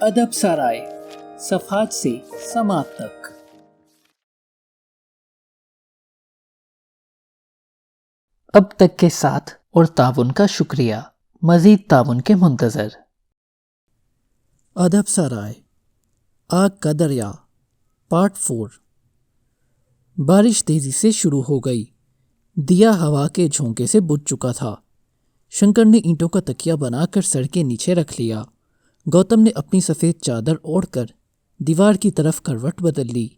अदब सराय सफात से समात तक। अब तक के साथ और ताउन का शुक्रिया। मजीद ताउन के मुंतजर। अदब सराय आग का दरिया पार्ट 4। बारिश तेजी से शुरू हो गई। दिया हवा के झोंके से बुझ चुका था। शंकर ने ईंटों का तकिया बनाकर सर के नीचे रख लिया। गौतम ने अपनी सफ़ेद चादर ओढ़कर दीवार की तरफ करवट बदल ली।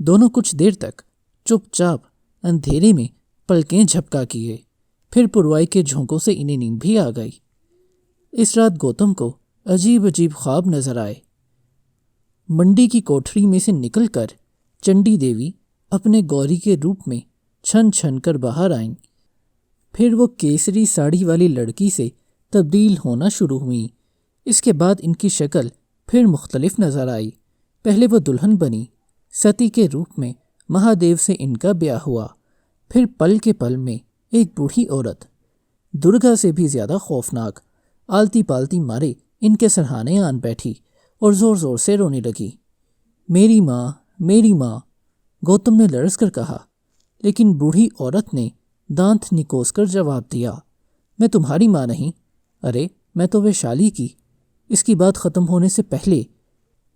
दोनों कुछ देर तक चुपचाप अंधेरे में पलकें झपका किए। फिर पुरवाई के झोंकों से इन्हें नींद भी आ गई। इस रात गौतम को अजीब अजीब ख्वाब नजर आए। मंडी की कोठरी में से निकलकर चंडी देवी अपने गौरी के रूप में छन छन कर बाहर आईं। फिर वो केसरी साड़ी वाली लड़की से तब्दील होना शुरू हुई। इसके बाद इनकी शक्ल फिर मुख्तलिफ नजर आई। पहले वो दुल्हन बनी। सती के रूप में महादेव से इनका ब्याह हुआ। फिर पल के पल में एक बूढ़ी औरत, दुर्गा से भी ज्यादा खौफनाक, आलती पालती मारे इनके सरहाने आन बैठी और जोर जोर से रोने लगी। मेरी माँ, मेरी माँ, गौतम ने लरस कर कहा। लेकिन बूढ़ी औरत ने दांत निकोस कर जवाब दिया, मैं तुम्हारी माँ नहीं, अरे मैं तो वैशाली की। इसकी बात खत्म होने से पहले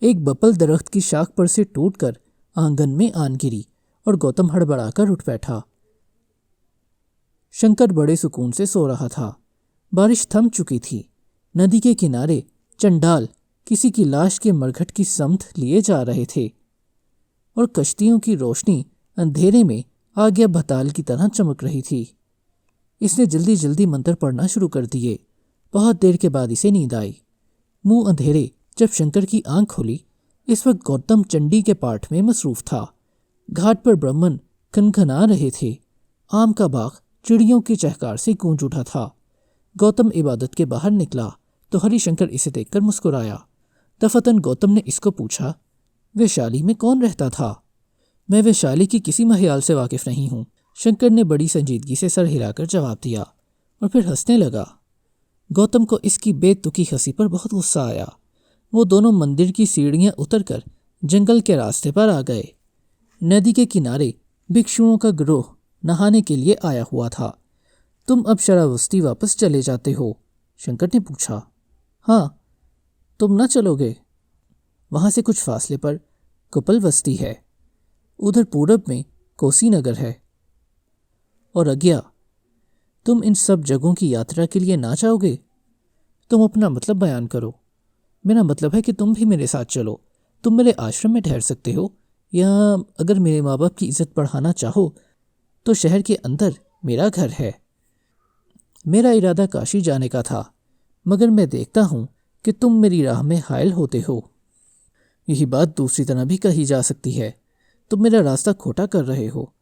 एक बपल दरख्त की शाख पर से टूटकर आंगन में आन गिरी और गौतम हड़बड़ाकर उठ बैठा। शंकर बड़े सुकून से सो रहा था। बारिश थम चुकी थी। नदी के किनारे चंडाल किसी की लाश के मरघट की समत लिए जा रहे थे और कश्तियों की रोशनी अंधेरे में आज्ञा भताल की तरह चमक रही थी। इसने जल्दी जल्दी मंत्र पढ़ना शुरू कर दिए। बहुत देर के बाद इसे नींद आई। मुंह अंधेरे जब शंकर की आंख खुली, इस वक्त गौतम चंडी के पाठ में मसरूफ था। घाट पर ब्राह्मण खनखना रहे थे। आम का बाग चिड़ियों की चहकार से गूंज उठा था। गौतम इबादत के बाहर निकला तो हरिशंकर इसे देखकर मुस्कुराया। दफतन गौतम ने इसको पूछा, वैशाली में कौन रहता था? मैं वैशाली की किसी महियाल से वाकिफ नहीं हूँ। शंकर ने बड़ी संजीदगी से सर हिलाकर जवाब दिया और फिर हंसने लगा। गौतम को इसकी बेतुकी हंसी पर बहुत गुस्सा आया। वो दोनों मंदिर की सीढ़ियां उतरकर जंगल के रास्ते पर आ गए। नदी के किनारे भिक्षुओं का गिरोह नहाने के लिए आया हुआ था। तुम अब शरावस्ती वापस चले जाते हो? शंकर ने पूछा। हाँ, तुम न चलोगे? वहां से कुछ फासले पर कुपल बस्ती है। उधर पूरब में कोसी नगर है और अज्ञा। तुम इन सब जगहों की यात्रा के लिए ना चाहोगे? तुम अपना मतलब बयान करो। मेरा मतलब है कि तुम भी मेरे साथ चलो। तुम मेरे आश्रम में ठहर सकते हो, या अगर मेरे माँ बाप की इज्जत बढ़ाना चाहो तो शहर के अंदर मेरा घर है। मेरा इरादा काशी जाने का था, मगर मैं देखता हूँ कि तुम मेरी राह में हायल होते हो। यही बात दूसरी तरह भी कही जा सकती है। तुम मेरा रास्ता खोटा कर रहे हो।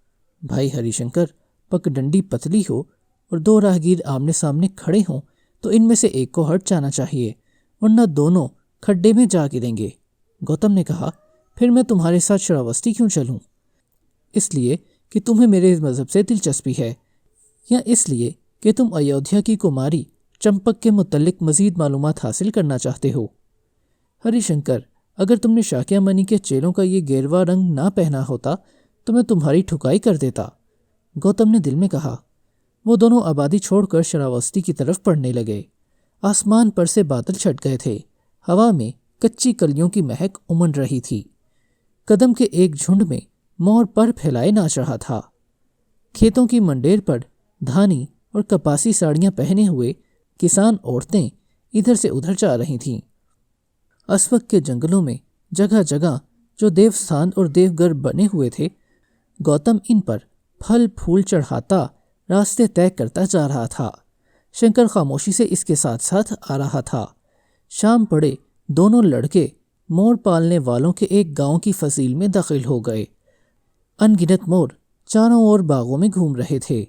भाई हरिशंकर, पगडंडी पतली हो और दो राहगीर आमने सामने खड़े हों तो इनमें से एक को हट जाना चाहिए, वरना दोनों खड्डे में जा गिरेंगे। गौतम ने कहा, फिर मैं तुम्हारे साथ श्रावस्ती क्यों चलूं? इसलिए कि तुम्हें मेरे मज़हब से दिलचस्पी है, या इसलिए कि तुम अयोध्या की कुमारी चंपक के मुतल्लिक मज़ीद मालूमात हासिल करना चाहते हो? हरिशंकर, अगर तुमने शाक्या मनी के चेलों का ये गेरवा रंग ना पहना होता तो मैं तुम्हारी ठुकाई कर देता। गौतम ने दिल में कहा। वो दोनों आबादी छोड़कर श्रावस्ती की तरफ बढ़ने लगे। आसमान पर से बादल छट गए थे। हवा में कच्ची कलियों की महक उमड़ रही थी। कदम के एक झुंड में मोर पर फैलाए नाच रहा था। खेतों की मंडेर पर धानी और कपासी साड़ियां पहने हुए किसान औरतें इधर से उधर जा रही थीं। अस्वक के जंगलों में जगह जगह जो देवस्थान और देवघर बने हुए थे, गौतम इन पर फल फूल चढ़ाता रास्ते तय करता जा रहा था। शंकर खामोशी से इसके साथ साथ आ रहा था। शाम पड़े दोनों लड़के मोर पालने वालों के एक गांव की फसील में दाखिल हो गए। अनगिनत मोर चारों ओर बागों में घूम रहे थे।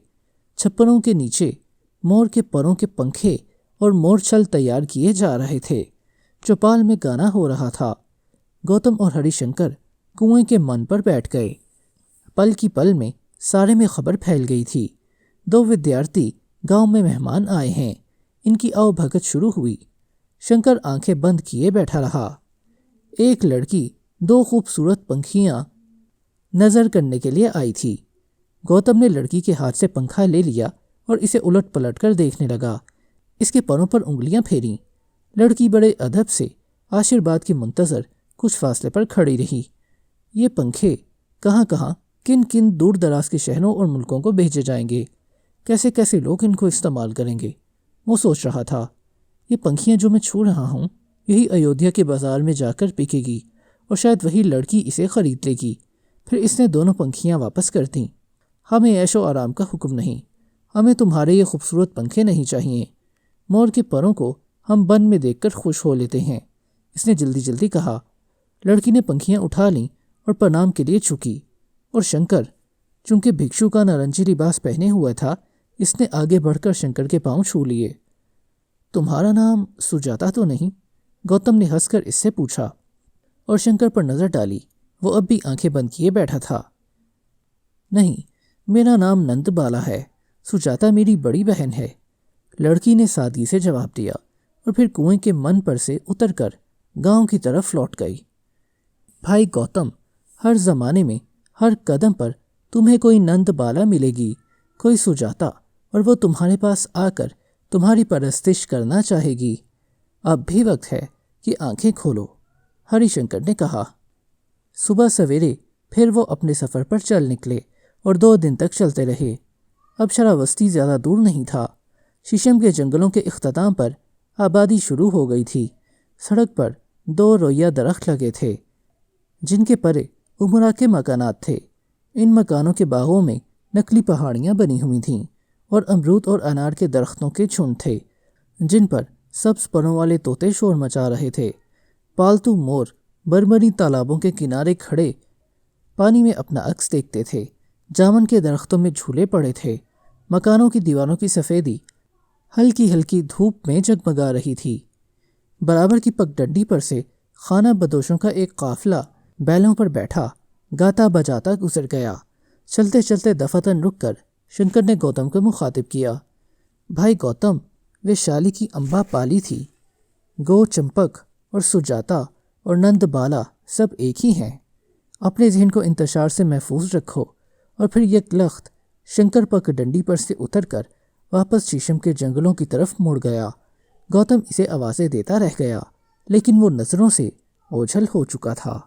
छप्परों के नीचे मोर के परों के पंखे और मोरछल तैयार किए जा रहे थे। चौपाल में गाना हो रहा था। गौतम और हरिशंकर कुएं के मन पर बैठ गए। पल की पल में सारे में खबर फैल गई थी। दो विद्यार्थी गांव में मेहमान आए हैं। इनकी आओ भगत शुरू हुई। शंकर आंखें बंद किए बैठा रहा। एक लड़की 2 खूबसूरत पंखियां नजर करने के लिए आई थी। गौतम ने लड़की के हाथ से पंखा ले लिया और इसे उलट पलट कर देखने लगा। इसके परों पर उंगलियां फेरी। लड़की बड़े अदब से आशीर्वाद की मुंतजर कुछ फासले पर खड़ी रही। ये पंखे कहाँ कहाँ, किन किन दूर दराज के शहरों और मुल्कों को भेजे जाएंगे, कैसे कैसे लोग इनको इस्तेमाल करेंगे, वो सोच रहा था। ये पंखियां जो मैं छू रहा हूँ, यही अयोध्या के बाजार में जाकर बिकेगी और शायद वही लड़की इसे खरीद लेगी। फिर इसने दोनों पंखियां वापस कर दी। हमें ऐशो आराम का हुक्म नहीं, हमें तुम्हारे ये खूबसूरत पंखे नहीं चाहिए। मोर के परों को हम वन में देखकर खुश हो लेते हैं, इसने जल्दी जल्दी कहा। लड़की ने पंखियां उठा लीं और प्रणाम के लिए झुकी और शंकर, चूंकि भिक्षु का नारंगी लिबास पहने हुआ था, इसने आगे बढ़कर शंकर के पांव छू लिए। तुम्हारा नाम सुजाता तो नहीं? गौतम ने हंसकर इससे पूछा और शंकर पर नजर डाली। वो अब भी आंखें बंद किए बैठा था। नहीं, मेरा नाम नंदबाला है। सुजाता मेरी बड़ी बहन है, लड़की ने सादगी से जवाब दिया और फिर कुएं के मन पर से उतरकर गांव की तरफ लौट गई। भाई गौतम, हर जमाने में हर कदम पर तुम्हें कोई नंदबाला मिलेगी, कोई सुजाता, और वो तुम्हारे पास आकर तुम्हारी परस्तिश करना चाहेगी। अब भी वक्त है कि आंखें खोलो, हरिशंकर ने कहा। सुबह सवेरे फिर वो अपने सफ़र पर चल निकले और 2 दिन तक चलते रहे। अब शरावस्ती ज़्यादा दूर नहीं था। शीशम के जंगलों के इख्तिताम पर आबादी शुरू हो गई थी। सड़क पर 2 रोइया दरख्त लगे थे, जिनके परे उमरा के मकानात थे। इन मकानों के बागों में नकली पहाड़ियाँ बनी हुई थीं और अमरूद और अनार के दरख्तों के झुंड थे, जिन पर सब्ज परों वाले तोते शोर मचा रहे थे। पालतू मोर बरमरी तालाबों के किनारे खड़े पानी में अपना अक्स देखते थे। जामुन के दरख्तों में झूले पड़े थे। मकानों की दीवारों की सफ़ेदी हल्की हल्की धूप में जगमगा रही थी। बराबर की पगडंडी पर से खाना बदोशों का एक काफिला बैलों पर बैठा गाता बजाता गुजर गया। चलते चलते दफातन रुककर शंकर ने गौतम को मुखातिब किया। भाई गौतम, वे शाली की अम्बा पाली थी। गो चंपक और सुजाता और नंदबाला सब एक ही हैं। अपने जहन को इंतशार से महफूज रखो। और फिर यकलख्त शंकर पगडंडी पर से उतरकर वापस शीशम के जंगलों की तरफ मुड़ गया। गौतम इसे आवाज़ें देता रह गया, लेकिन वो नज़रों से ओझल हो चुका था।